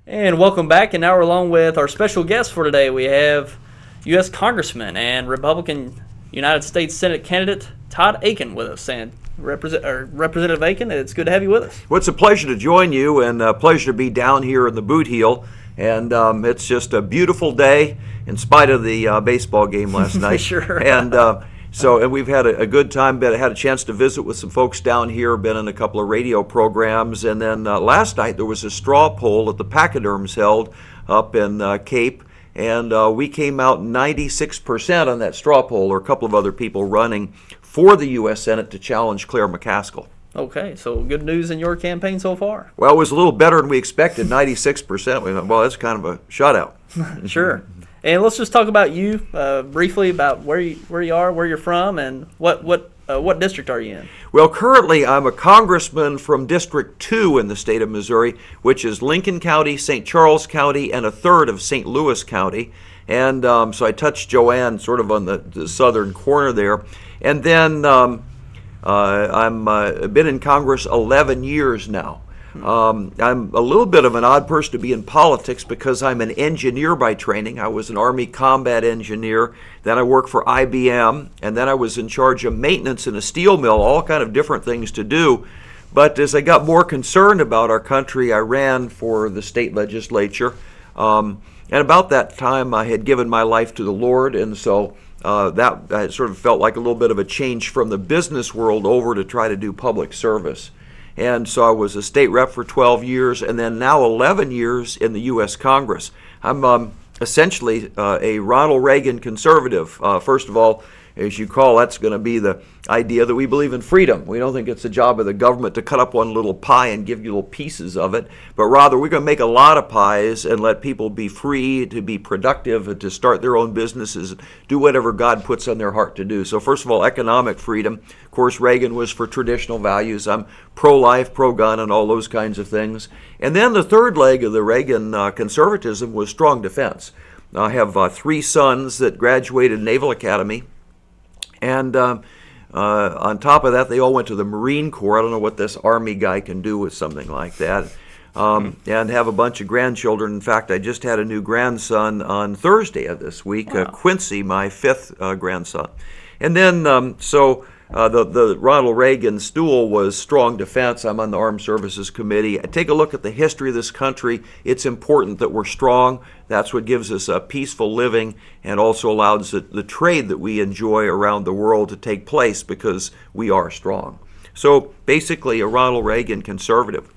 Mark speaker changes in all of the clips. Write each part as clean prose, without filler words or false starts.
Speaker 1: And welcome back. And now we're along with our special guest for today. We have U.S. Congressman and Republican United States Senate candidate Todd Akin with us. And Representative Akin, it's good to have you with us.
Speaker 2: Well, it's a pleasure to join you and a pleasure to be down here in the Boot Heel. And it's just a beautiful day in spite of the baseball game last night.
Speaker 1: Sure.
Speaker 2: And we've had a good time. Had a chance to visit with some folks down here, been in a couple of radio programs. And then last night there was a straw poll that the Pachyderms held up in Cape. And we came out 96% on that straw poll, or a couple of other people running for the U.S. Senate to challenge Claire McCaskill.
Speaker 1: Okay, so good news in your campaign so far?
Speaker 2: Well, it was a little better than we expected, 96%. We thought, well, that's kind of a shutout.
Speaker 1: Sure. And let's just talk about you briefly, about where you are, where you're from, and what district are you in?
Speaker 2: Well, currently I'm a congressman from District 2 in the state of Missouri, which is Lincoln County, St. Charles County, and a third of St. Louis County. And so I touched Joanne sort of on the southern corner there. And then I've been in Congress 11 years now. I'm a little bit of an odd person to be in politics because I'm an engineer by training. I was an Army combat engineer. Then I worked for IBM, and then I was in charge of maintenance in a steel mill, all kind of different things to do. But as I got more concerned about our country, I ran for the state legislature. And about that time, I had given my life to the Lord, and so that sort of felt like a little bit of a change from the business world over to try to do public service. And so I was a state rep for 12 years, and then now 11 years in the U.S. Congress. I'm essentially a Ronald Reagan conservative. First of all, as you call, that's going to be the idea that we believe in freedom. We don't think it's the job of the government to cut up one little pie and give you little pieces of it, but rather we're going to make a lot of pies and let people be free to be productive and to start their own businesses, do whatever God puts on their heart to do. So first of all, economic freedom. Of course, Reagan was for traditional values. I'm pro-life, pro-gun, and all those kinds of things. And then the third leg of the Reagan conservatism was strong defense. I have 3 sons that graduated Naval Academy. And on top of that, they all went to the Marine Corps. I don't know what this Army guy can do with something like that. And have a bunch of grandchildren. In fact, I just had a new grandson on Thursday of this week,
Speaker 1: Wow.
Speaker 2: Quincy, my 5th grandson. And then, the Ronald Reagan stool was strong defense. I'm on the Armed Services Committee. I take a look at the history of this country. It's important that we're strong. That's what gives us a peaceful living and also allows the trade that we enjoy around the world to take place because we are strong. So basically a Ronald Reagan conservative.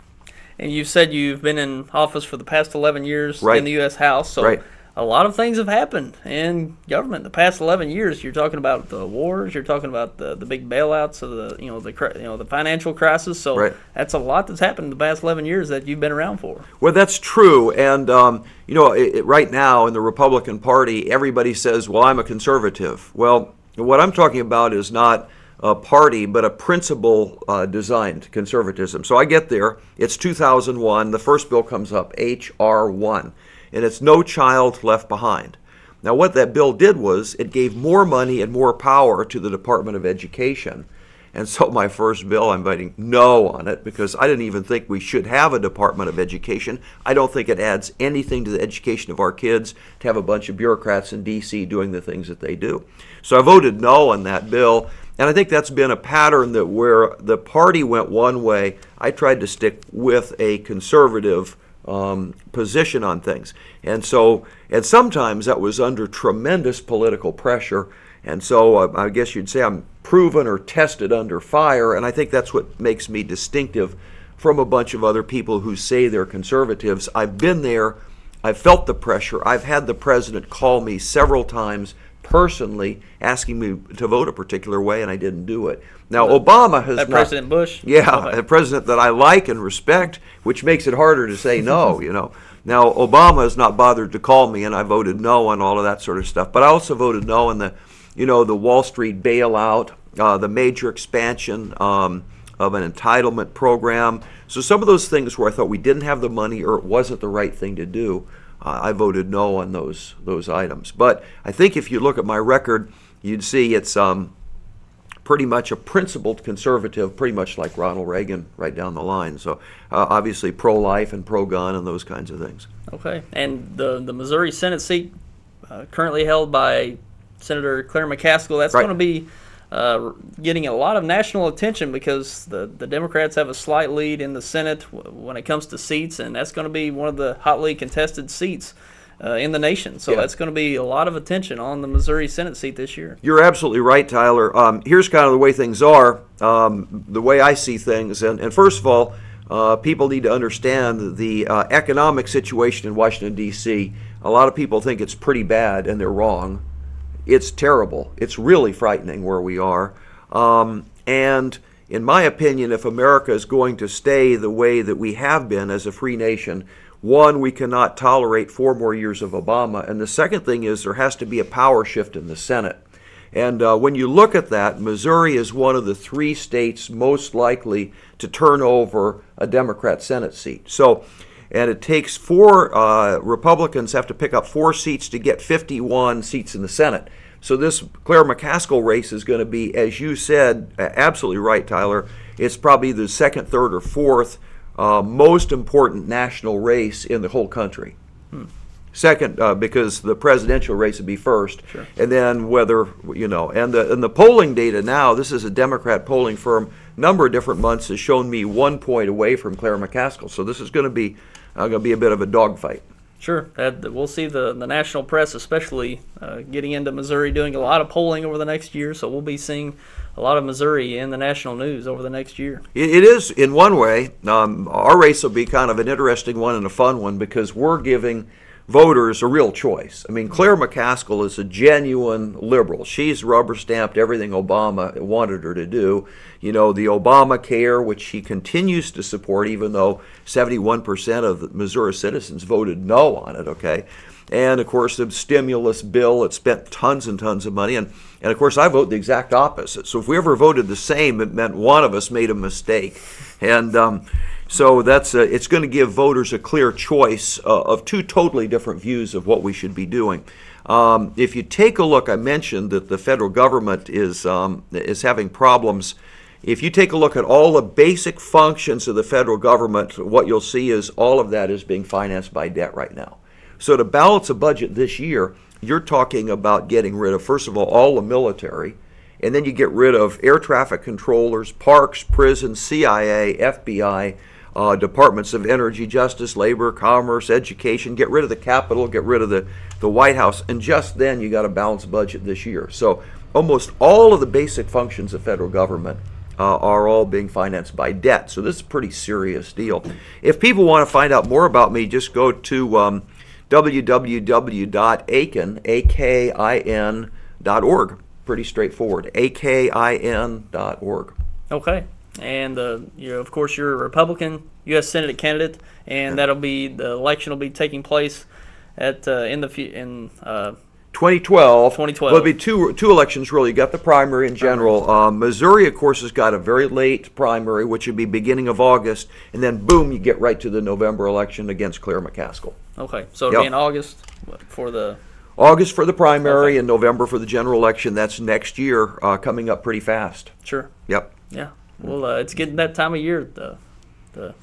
Speaker 1: And you've said you've been in office for the past 11 years
Speaker 2: Right.
Speaker 1: in the U.S. House. So
Speaker 2: Right.
Speaker 1: a lot of things have happened in government in the past 11 years. You're talking about the wars. You're talking about the big bailouts of the financial crisis. So
Speaker 2: Right.
Speaker 1: that's a lot that's happened in the past 11 years that you've been around for.
Speaker 2: Well, that's true. And, right now in the Republican Party, everybody says, well, I'm a conservative. Well, what I'm talking about is not a party, but a principle designed conservatism. So I get there. It's 2001. The first bill comes up, H.R. 1. And it's No Child Left Behind. Now, what that bill did was it gave more money and more power to the Department of Education. And so my first bill, I'm voting no on it because I didn't even think we should have a Department of Education. I don't think it adds anything to the education of our kids to have a bunch of bureaucrats in D.C. doing the things that they do. So I voted no on that bill. And I think that's been a pattern that where the party went one way, I tried to stick with a conservative position on things. And sometimes that was under tremendous political pressure. And so I guess you'd say I'm proven or tested under fire. And I think that's what makes me distinctive from a bunch of other people who say they're conservatives. I've been there. I've felt the pressure. I've had the president call me several times personally asking me to vote a particular way, and I didn't do it. Now, Obama has not...
Speaker 1: President Bush?
Speaker 2: Yeah,
Speaker 1: Okay.
Speaker 2: a president that I like and respect, which makes it harder to say no, Now, Obama has not bothered to call me, and I voted no on all of that sort of stuff. But I also voted no on the Wall Street bailout, the major expansion of an entitlement program. So some of those things where I thought we didn't have the money or it wasn't the right thing to do, I voted no on those items. But I think if you look at my record, you'd see it's pretty much a principled conservative, pretty much like Ronald Reagan right down the line. So obviously pro-life and pro-gun and those kinds of things.
Speaker 1: Okay. And the Missouri Senate seat currently held by Senator Claire McCaskill, that's going to be getting a lot of national attention because the Democrats have a slight lead in the Senate when it comes to seats, and that's going to be one of the hotly contested seats in the nation. So that's going to be a lot of attention on the Missouri Senate seat this year.
Speaker 2: You're absolutely right, Tyler. Here's kind of the way things are, the way I see things. And first of all, people need to understand the economic situation in Washington, D.C. A lot of people think it's pretty bad, and they're wrong. It's terrible. It's really frightening where we are. And in my opinion, if America is going to stay the way that we have been as a free nation, one, we cannot tolerate 4 more years of Obama. And the second thing is there has to be a power shift in the Senate. And when you look at that, Missouri is one of the 3 states most likely to turn over a Democrat Senate seat. And it takes 4 Republicans have to pick up 4 seats to get 51 seats in the Senate. So this Claire McCaskill race is going to be, as you said, absolutely right, Tyler. It's probably the 2nd, 3rd, or 4th most important national race in the whole country. Second, because the presidential race would be first, and then whether, and the polling data now, this is a Democrat polling firm, number of different months has shown me 1 point away from Claire McCaskill. So this is going to be a bit of a dogfight.
Speaker 1: Sure. We'll see the national press, especially getting into Missouri, doing a lot of polling over the next year. So we'll be seeing a lot of Missouri in the national news over the next year.
Speaker 2: It is, in one way. Our race will be kind of an interesting one and a fun one because we're giving voters a real choice. I mean, Claire McCaskill is a genuine liberal. She's rubber-stamped everything Obama wanted her to do. The Obamacare, which she continues to support, even though 71% of the Missouri citizens voted no on it, okay? And, of course, the stimulus bill, it spent tons and tons of money. And of course, I vote the exact opposite. So if we ever voted the same, it meant one of us made a mistake. And so it's going to give voters a clear choice of 2 totally different views of what we should be doing. If you take a look, I mentioned that the federal government is having problems. If you take a look at all the basic functions of the federal government, what you'll see is all of that is being financed by debt right now. So to balance a budget this year, you're talking about getting rid of, first of all the military, and then you get rid of air traffic controllers, parks, prisons, CIA, FBI, departments of energy, justice, labor, commerce, education, get rid of the Capitol, get rid of the White House, and just then you got a balanced budget this year. So almost all of the basic functions of federal government are all being financed by debt. So this is a pretty serious deal. If people want to find out more about me, just go to www.akin.org. Pretty straightforward. akin.org.
Speaker 1: Okay. And of course, you're a Republican U.S. Senate candidate, and the election will be taking place in
Speaker 2: 2012.
Speaker 1: 2012.
Speaker 2: Well, it'll be two elections, really. You got the primary in general. Missouri, of course, has got a very late primary, which would be beginning of August, and then, boom, you get right to the November election against Claire McCaskill.
Speaker 1: Okay, so it'll be in August for the...
Speaker 2: August for the primary and November for the general election. That's next year, coming up pretty fast.
Speaker 1: Sure.
Speaker 2: Yep.
Speaker 1: Yeah. Well, it's getting that time of year. The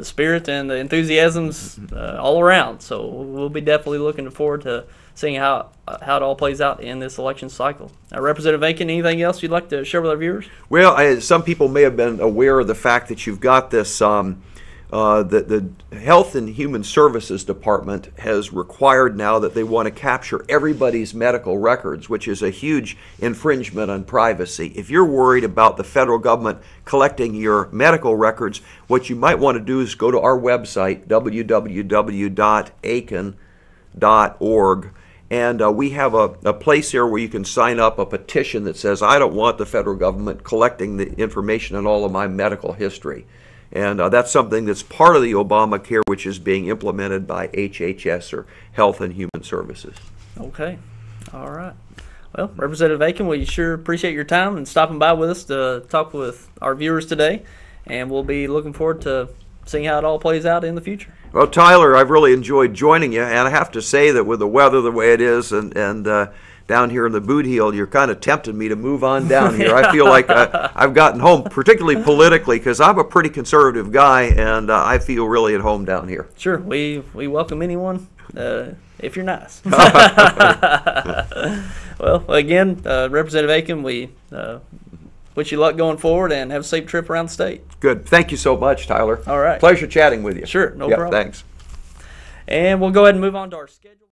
Speaker 1: spirit and the enthusiasm's all around. So we'll be definitely looking forward to seeing how it all plays out in this election cycle. Representative Akin, anything else you'd like to share with our viewers?
Speaker 2: Well, some people may have been aware of the fact that you've got this. The Health and Human Services Department has required now that they want to capture everybody's medical records, which is a huge infringement on privacy. If you're worried about the federal government collecting your medical records, what you might want to do is go to our website, www.akin.org, and we have a place here where you can sign up a petition that says, I don't want the federal government collecting the information on all of my medical history. And that's something that's part of the Obamacare, which is being implemented by HHS, or Health and Human Services.
Speaker 1: Okay. All right. Well, Representative Akin, we sure appreciate your time and stopping by with us to talk with our viewers today. And we'll be looking forward to seeing how it all plays out in the future.
Speaker 2: Well, Tyler, I've really enjoyed joining you. And I have to say that with the weather the way it is and down here in the boot heel, you're kind of tempting me to move on down here. I feel like I've gotten home, particularly politically, because I'm a pretty conservative guy, and I feel really at home down here.
Speaker 1: Sure, we welcome anyone if you're nice. Well, again, Representative Akin, we wish you luck going forward and have a safe trip around the state.
Speaker 2: Good. Thank you so much, Tyler.
Speaker 1: All right.
Speaker 2: Pleasure chatting with you.
Speaker 1: Sure, no
Speaker 2: Yep,
Speaker 1: problem.
Speaker 2: Thanks.
Speaker 1: And we'll go ahead and move on to our schedule.